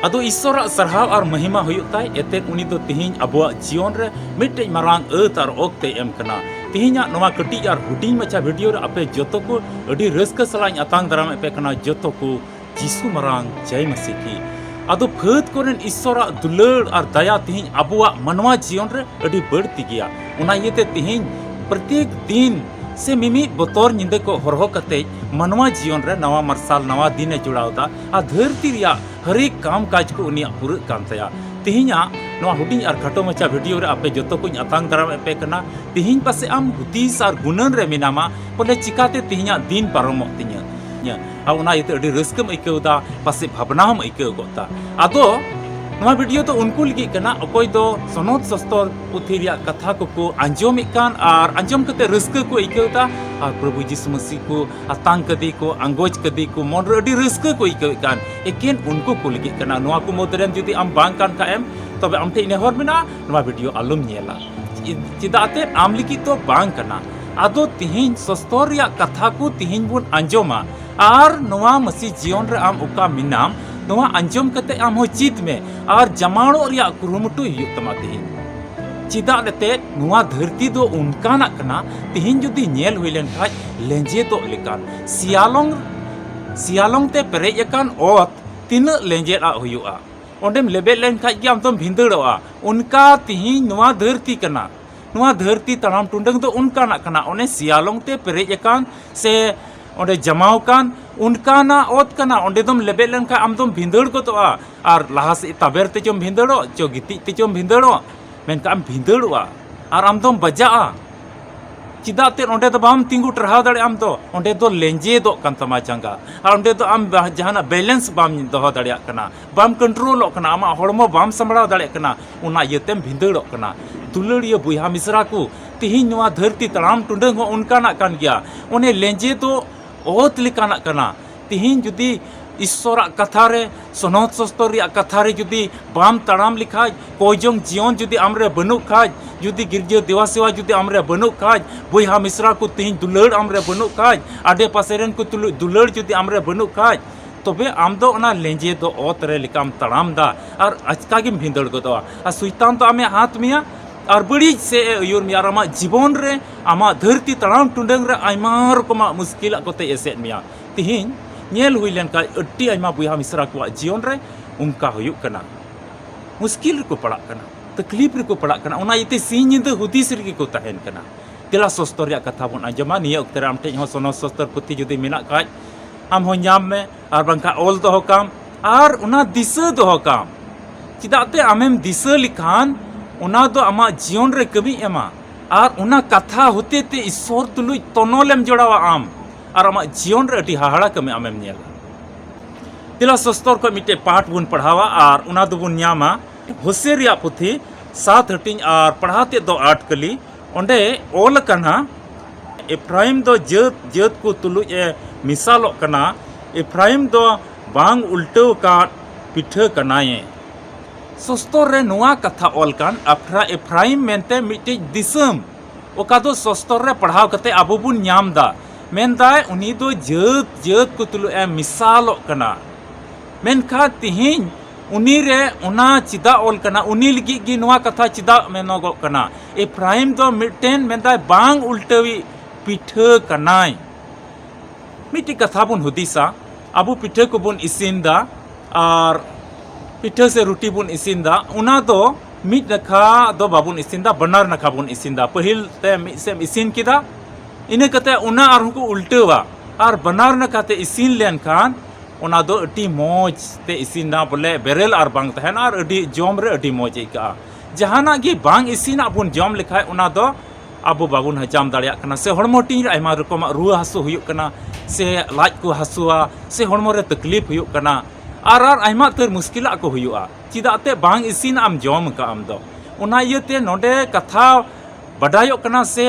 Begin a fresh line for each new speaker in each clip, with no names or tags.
अदो ईश्वर सरहाव और महिमा हुयुताय एतेक उनी दो तिहिं अबुआ जीवन रे मिट्टे मारांग अत और ओक्ते एम कना तिहिंया नवा कटी और हुडिंग मचा वीडियो रे आपे जोतो को अडी रस्क सलाኝ अतांग दराम एपे कना जोतो को जीसु मारांग जय मसीह की अदो फत कोरेन ईश्वर दुलड़ और दया तिहिं अबुआ मनवा जीवन रे अडी बढ़ती गया उना येते तिहिं प्रत्येक दिन से मिमी बतौर निंदे को हरहो कते मनवा जीवन रे नवा मरसाल नवा दिन जुड़ावदा आ धरती रिया हरेक काम काज को उनिया पूरा कान तया तिहिंया नवा हुडिंग और खटो मचा वीडियो रे आपे जतो को अतांग दराम एपे कना तिहिं पासे आम हुदीस और गुणन रे मिनामा बोले चिकाते तिहिंया दिन पारमो तिnya आ उना इते अडी रस्कम इकौदा पासे भावनाम इकौ गोता आदो नवा वीडियो तो उनको लगी कना अकोय दो सनोद सस्तर पुथी रिया कथा को अंजोमिक कान और अंजोम कते रस्क को इकौता और प्रभु यीशु मसीह को अतांग कदी को अंगोज कदी को मन रे अडी रस्क को इकौ कान एकेन उनको को लगी कना नवा को मोदरेन जुदी आम बांग कान का एम तबे आम ठे नेहर मेना नवा वीडियो आलम नेला चिदाते आम लगी तो बांग कना आदो तिहिं सस्तर रिया कथा को तिहिं बुन अंजोमा और नवा मसीह जीवन रे आम उका मिनाम नवा अंजम कते आम हो चित में और जमाणो रिया कुरुमुटु हुयुग तमा तिहिं चिदा लेते नवा धरती दो उनका ना कना तिहिं जुदी नेल हुइलेन खाज लेंजे तो लेकान सियालोंग ते पेरेज एकान ओत तिना लेंजेरा हुयुआ ओंडेम लेबेल लेन खाज गे आम तम भिंदड़ोआ उनका तिहिं नवा धरती कना नवा धरती तड़ाम टुंडंग दो उनका ना कना ओने सियालोंग ते पेरेज एकान से ओंडे जमाव कान उनका ना ओत कना ओंडे दम लेबेल लेन खा आम दम भिंदड़ गोतोआ और लाहा से ताबेर ते चम भिंदड़ो चो गिति ते चम भिंदड़ो मेनका आम भिंदड़ोआ और आम दम बजाआ चिदाते ओंडे दो बाम तिंगु टरहाव दाड़े आम दो ओंडे दो लेंजे दो कान तमा जांगा और ओंडे दो आम जहाना बैलेंस बाम दोहो दाड़े कना बाम कंट्रोल कना आमा हड़मो बाम संभळाव दाड़े कना उना इयतेम भिंदड़ो कना दुलड़िया बुया मिसरा को तिहिं नवा धरती तड़ाम टुंडंग हो उनका ना कान गया ओने लेंजे दो ओत लिकाना कना तिहिं जुदी ईश्वर कथा रे सनोद सस्तर रिया कथा रे जुदी बाम तड़ाम लिखाज कोयजोंग जीवन जुदी आमरे बनु खाज जुदी गिरजे देवा सेवा जुदी आमरे बनु खाज बुया मिसरा को तिहिं दुलड़ आमरे बनु खाज आडे पासेरन को दुलड़ जुदी आमरे बनु खाज तबे आम दो ओना लेंजे दो ओत रे लिकाम तड़ाम दा और अचका गिम भिंदड़ गोदोआ आ सुइतान तो आमे हाथ मिया और बड़ी से यूर मिया आमा जीवन रे आमा धरती तड़ाम टुंडंग रे आयमा रकमा मुश्किल कोते एसेट मिया तिहिं नेल हुइलेन का अड्डी आयमा बुया मिसरा को जीवन रे उनका हुयुग कना मुश्किल रे को पड़ा कना तकलीफ रे को पड़ा कना ओना इते सिं निंदा हुदिस रे को तहेन कना तेला सस्तर रिया कथा बन आंजमा निया उक्ते आम ठे हो सनो सस्तर पुथी जुदी मेना काज आम हो ᱧᱟᱢ में और बंका ओल दोहो काम और ओना दिशा दोहो काम चिदाते आमेम दिशा लिखान उना दो आमा जीवन रे कमी एमा और उना कथा होते ते ईश्वर तुलुई तनोलेम जोड़ावा आम और आमा जीवन रे अटी हाहाड़ा कमी आमेम नेला तिला सस्तर को मिटे पाठ बुन पढ़ावा और उना दो बुन ᱧामा होसे रिया पुथी 7 हटिंग और पढ़ाते दो 8 कली ओंडे ओल कना एफ्राइम दो जत को तुलुई ए मिसालो कना एफ्राइम दो बांग उल्टो का पिठा कनाए सस्तर रे नुआ कथा ओल कान अफ्रा एफ्राइम मेनते मिटे दिसम ओका दो सस्तर रे पढ़ाव कते आबो बुन ᱧाम दा मेनदाय उनी दो जत को तुलु ए मिसालो कना मेनखा तिहिं उनी रे उना चिदा ओल कना उनी लगी गी नुआ कथा चिदा मेनोगो कना एफ्राइम दो मिटेन मेनदाय बांग उल्टवी पिठा कनाय मिटी कथा बुन हुदिसा आबो पिठा को बुन इसिनदा और पिठा से रोटी बुन इसिनदा उना दो मिट नखा दो बाबुन इसिनदा बनार नखा बुन इसिनदा पहिल ते मिट सेम इसिन किदा इने कते उना आर को उल्टवा और बनार नखा ते इसिन लेन खान उना दो अटी मौज ते इसिनदा बोले बेरेल और बांग तहन और अडी जॉम रे अडी मौज इका जहाना गी बांग इसिना बुन जॉम लिखाय उना दो आबो बाबुन हजाम दाड़िया कना से हड़मो टी आयमा रकम रुआ हासु हुयुग कना से लाज को हासुआ से हड़मो रे तकलीफ हुयुग कना और आयमा तर मुश्किला को हुयुआ चिदाते बांग इसिन आम जॉम का आम दो उना इयते नोडे कथा बडायो कना से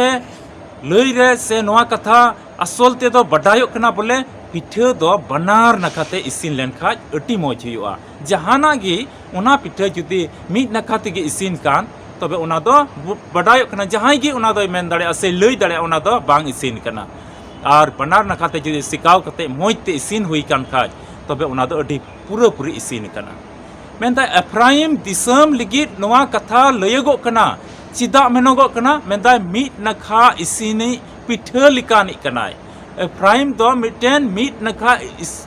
लई रे से नोआ कथा असल ते दो बडायो कना बोले पिठा दो बनार नखाते इसिन लेन खाज अटी मौज हुयुआ जहाना गी उना पिठा जुदी मिट नखाते गे इसिन कान तबे उना दो बडायो कना जहां गी उना दो मेन दाड़े से लई दाड़े उना दो बांग इसिन कना और बनार नखाते जुदी सिकाव कते मौज ते इसिन हुई कान खाज तबे उना दो अडी पूरा पूरी इसिन कना मेंदा एफ्राइम दिसम लिगित नवा कथा लयगो कना चिदा मेनोगो कना मेंदा मीट नखा इसिनी पिठा लिकानी कनाय एफ्राइम दो मिटेन मीट नखा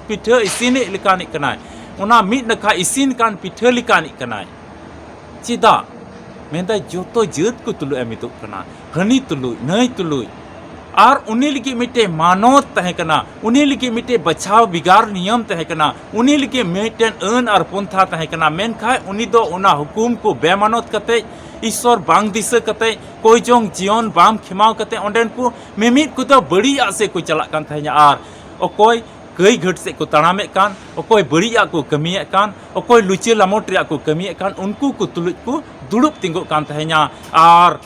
पिठा इसिनी लिकानी कनाय उना मीट नखा इसिन कान पिठा लिकानी कनाय चिदा मेंदा जोतो जत को तुलु एमितो कना हनी तुलु नई तुलु और उन्हीं लिगे मिटे मानवत तहे कना उन्हीं लिगे मिटे बचाव बिगार नियम तहे कना उन्हीं लिगे मिटेन अन और पंथा तहे कना मेन खाय उन्हीं दो उना हुकुम को बेमानत कते ईश्वर बांग दिसे कते कोई जोंग जीवन बाम खिमाव कते ओंडेन को मिमित को तो बड़ी आसे को चला कान तहे और ओकोय कई घट से को तड़ामे कान ओकोय बड़िया को कमिए कान ओकोय लुचे लमोट को कमिए कान उनको को तुलुज को दुड़ुब तिंगो कान तहे और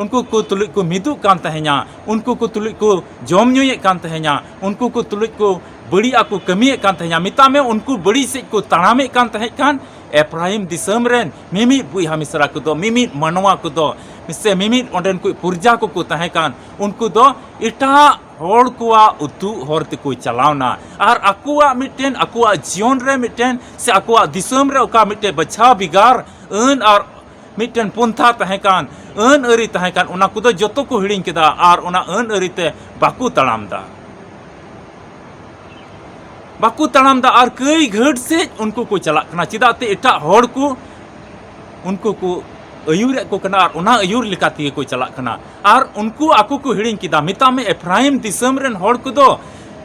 उनको को तुलुज को मिदु कान तहे냐 उनको को तुलुज को जम ᱧᱩᱭᱮ कान तहे냐 उनको को तुलुज को बड़िया को कमिए कान तहे냐 मिता में उनको बड़ी से को तड़ामे कान तहे कान एफ्राइम दिसम रेन मिमित बुइहा मिसरा को दो मिमित मनवा को दो मिसे मिमित ओंडेन को पुरजा को तहे कान उनको दो इटा होड़ कोआ उतु होरते को चलावना और अकुआ मिटेन अकुआ जीवन रे मिटेन से अकुआ दिसम रे ओका मिटे बचा बिगार अन और मिटेन पंथा तहे कान अन अरी तहे कान उना कुदो जोतो को हिड़िंग केदा और उना अन अरीते बाकू तड़ामदा और कई घड़ से उनको को चला कना चिदाते एटा होड़ को उनको को अयूर को कना और उना अयूर लिकाती को चला कना और उनको आको को हिड़िंग केदा मिता में एफ्राइम दिसम रेन होड़ को दो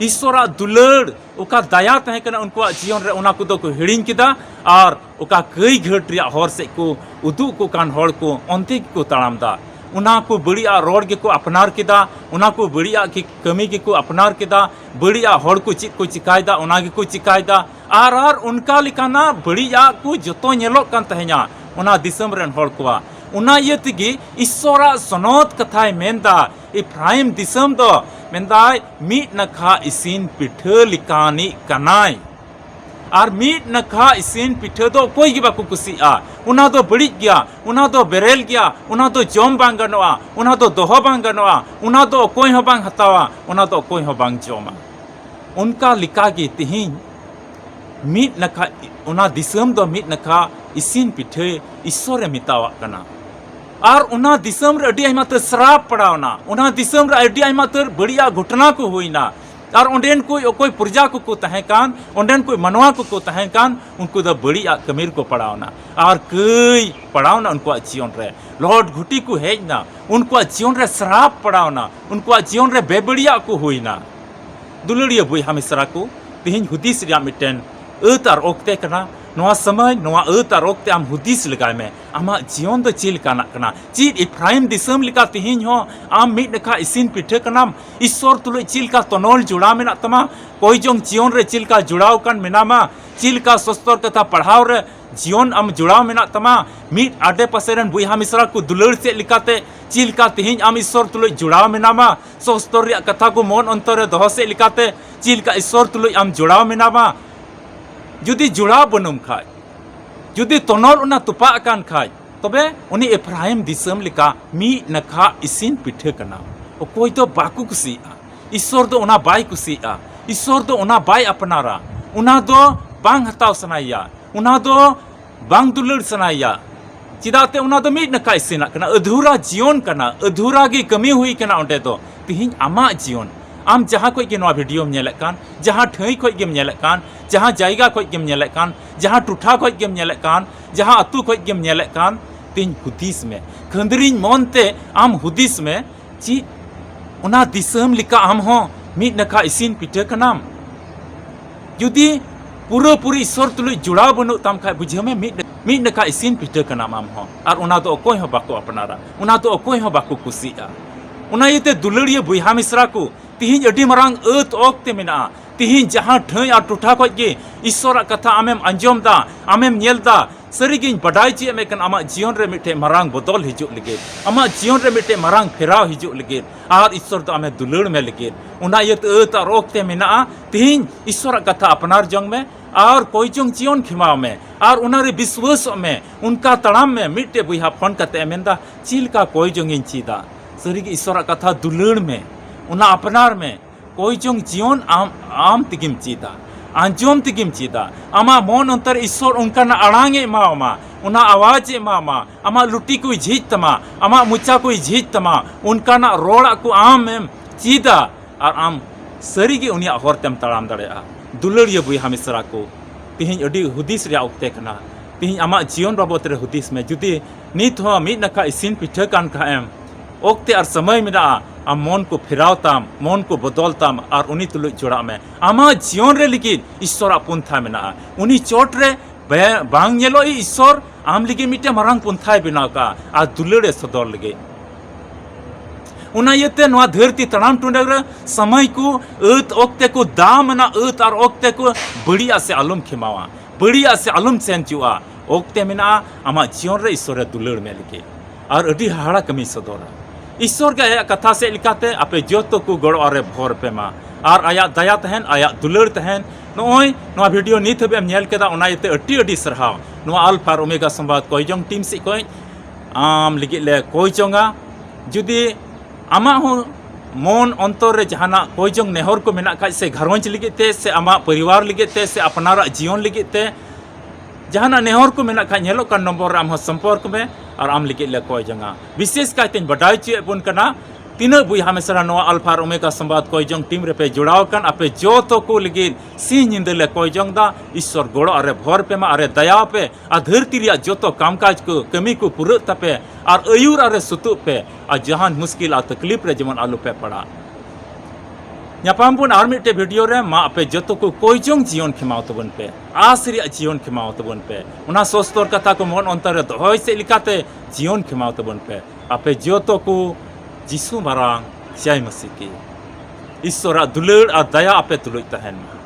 ईश्वरा दुलड़ ओका दया तहे कना उनको जीवन रे उना को दो को हिड़िंग केदा और ओका कई घड़ रिया होर से को उदू को कान होड़ को अंते को तड़ामदा उना को बड़िया रोड के को अपनार केदा उना को बड़िया की कमी के को अपनार केदा बड़िया होड़ को चित को चिकायदा उना के को चिकायदा और उनका लिकाना बड़िया को जतो नेलो कान तहे냐 उना दिसम रेन होड़ कोआ उना ये तिगी ईश्वरा सनोत कथाय मेंदा एफ्राइम दिसम दो मेंदाय मीट नखा इसिन पिठा लिकानी कनाय और मीट नखा इसिन पिठा दो कोई गी बाको कुसिया उना दो बड़ी गया उना दो बेरेल गया उना दो जम बांग गनोआ उना दो दोहो बांग गनोआ उना दो कोई हो बांग हतावा उना दो कोई हो बांग जोमा उनका लिका गे तिहिं मीट नखा उना दिसम दो मीट नखा इसिन पिठा ईश्वर मितावा कना और उना दिसम रे अडी आइमा त श्राप पड़ावना उना दिसम रे अडी आइमा त बढ़िया घटना को होइना और ओंडेन कोई प्रजा को तहे कान ओंडेन कोई मनवा को तहे कान उनको द बड़िया कमीर को पड़ावना और कई पड़ावना उनको जीवन रे लॉर्ड घुटी को हेजना उनको जीवन रे श्राप पड़ावना उनको जीवन रे बेबड़िया को होइना दुलड़िया बुई हमेशरा को तिहिं हुदिस रिया मिटेन अत और ओक्ते कना नवा समय नवा अत और ओक्ते आम हुदिस लगाय में आमा जीवन द चिल काना कना चीज इफ्राइम दिसम लिका तिहिं हो आम मिट नखा इसिन पिठा कनाम ईश्वर तुलो चिल का तनोल जुड़ा मेना तमा कोई जोंग जीवन रे चिल का जुड़ाव कान मेनामा चिल का सस्तर कथा पढ़ाव रे जीवन आम जुड़ाव मेना तमा मिट आडे पासेरन बुइहा मिश्रा को दुलड़ से लिकाते चिल का तिहिं आम ईश्वर तुलो जुड़ाव मेनामा सस्तर रे कथा को मन अंतर रे दोह से लिकाते चिल का ईश्वर तुलो आम जुड़ाव मेनामा जुदी जुड़ाव बनुम खाय जुदी तनोल उना तुपा कान खाय तबे उनी एफ्राइम दिसम लिका मी नखा इसिन पिठा कना कोई तो बाकू कुसिया ईश्वर दो उना बाय कुसिया ईश्वर दो उना बाय अपनारा उना दो बांग हताव सनाया उना दो बांग दुलड़ सनाया चिदाते उना दो मी नखा इसिना कना अधूरा जीवन कना अधूरा गे कमी हुई कना ओंडे दो तिहिं आमा जीवन आम जहाँ कोई के नवा वीडियो में नेले कान जहाँ ठई कोई गेम नेले कान जहाँ जायगा कोई गेम नेले कान जहाँ टुठा कोई गेम नेले कान जहाँ अतु कोई गेम नेले कान तिन हुदिस में खंदरिन मोनते आम हुदिस में ची उना दिसम लिका आम हो मीट नखा इसिन पिठा कनाम जुदी पूरा पूरी ईश्वर तुलुई जुड़ाव बनु ताम खाय बुझे में मीट नखा इसिन पिठा कनाम आम हो और उना दो कोई हो बाको अपनारा उना दो कोई हो बाको कुसिया उना येते दुलड़िया बुइहा मिश्रा को तिहिं अडी मरांग अत ओक्ते मेना तिहिं जहाँ ठई और टुठा खoj गे ईश्वर कथा आमेम अंजमदा आमेम नेलदा सरिगिन बडाय चे मेकन आमा जीवन रे मिटे मरांग बदल हिजुग लगे आमा जीवन रे मिटे मरांग फेराव हिजुग लगे और ईश्वर तो आमे दुलड़ में लगे उना येत अत और ओक्ते मेना तिहिं ईश्वर कथा अपनार जंग में और कोई जोंग जीवन खिमाव में और उनारे विश्वास में उनका तड़ाम में मिटे बुइहा फोन कते मेंदा चिल का कोई जोंग इंचीदा सरिग ईश्वर कथा दुलड़ में उना अपनार में कोई जोंग जीवन आम तिगिम चीदा आंजोम तेगिम चीदा आमा मन अंतर ईश्वर उनकाना आड़ांगे एमामा उना आवाज एमामा आमा लुटी को झीज तमा आमा मुचा को झीज तमा उनकाना रोड़ा को आम एम चीदा और आम सरीगे उनिया हरतेम ताड़ाम दाड़ेया दुलड़िया बुया मिसरा को तिहिं अडी हुदिस रे उक्ते कना तिहिं आमा जीवन बाबत रे हुदिस में जुदी नित हो मिद नखा इसिन पिठा कान खा एम ओक्ते और समय मेरा आम मन को फिरावताम मन को बदलताम और उनी तुलु जोड़ा में आमा जीवन रे लिखिन ईश्वर पुंथा मेना उनी चोट रे बांग नेलो ईश्वर आम लिगे मिटे मारंग पुंथा बनाव का आ दुलड़े सदर लगे उना येते नवा धरती तड़ाम टुंडग रे समय को अत ओक्ते को दाम ना अत और ओक्ते को बढ़िया से आलम खेमावा बढ़िया से आलम सेंचुआ ओक्ते मेना आमा जीवन रे ईश्वर दुलड़ में लगे और अडी हाड़ा कमी सदरा ईश्वर के कथा से लिखाते आपे जोतो को गड़ो अरे भोर पे मा और आया दया तहन आया दुलड़ तहन नोय नोआ वीडियो नित हबे नेल केदा उना येते अटी अटी सरहाव नोआ अल्फा और ओमेगा संवाद कोयजोंग टीम से कोय आम लिगे ले कोयजोंगा जुदी आमा हो मन अंतर रे जहाना कोयजोंग नेहर को मेना खाय से घरवंच लिगिते से आमा परिवार लिगिते से अपनारा जीवन लिगिते जहाना नेहर को मेना खाय नेलो का नंबर आम हो संपर्क में और आम लिगे ले कोयजोंगा विशेष कायते बडाय चे बुन कना तीन बुया हमेशा नोआ अल्फा और ओमेगा संवाद कोयजोंग टीम रे पे जुड़ाव कन आपे जो तो को लगे सी निंदे ले कोयजोंग दा ईश्वर गोड़ो अरे भोर पे मा अरे दया पे आ धरती रिया जो तो कामकाज को कमी को पुर तपे और अयुर अरे सुतु पे आ जहान मुश्किल आ तकलीफ रे जेमन आलू पे पड़ा ᱧᱟᱯᱟᱢ ᱵᱚᱱ ᱟᱨ ᱢᱤᱫᱴᱮᱱ ᱵᱷᱤᱰᱤᱭᱳ ᱨᱮ ᱢᱟ ᱟᱯᱮ ᱡᱚᱛᱚ ᱠᱚ ᱠᱚᱭᱡᱚᱝ ᱡᱤᱭᱚᱱ ᱠᱷᱮᱢᱟᱣ ᱛᱟᱵᱚᱱ ᱯᱮ ᱟᱥ ᱨᱮᱭᱟᱜ ᱡᱤᱭᱚᱱ ᱠᱷᱮᱢᱟᱣ ᱛᱟᱵᱚᱱ ᱯᱮ ᱚᱱᱟ ᱥᱚᱥᱛᱚᱨ ᱠᱟᱛᱷᱟ ᱠᱚ ᱢᱚᱱ ᱚᱱᱛᱚᱨ ᱨᱮ ᱫᱚᱦᱚᱭ ᱥᱮ ᱞᱮᱠᱟᱛᱮ ᱡᱤᱭᱚᱱ ᱠᱷᱮᱢᱟᱣ ᱛᱟᱵᱚᱱ ᱯᱮ ᱟᱯᱮ ᱡᱚᱛᱚ ᱠᱚ ᱡᱤᱥᱩ ᱢᱟᱨᱟᱝ ᱡᱟᱭ ᱢᱟᱥᱤ ᱠᱤ ईश्वरा दुलड़ और दया आपे तुलुज तहन मा।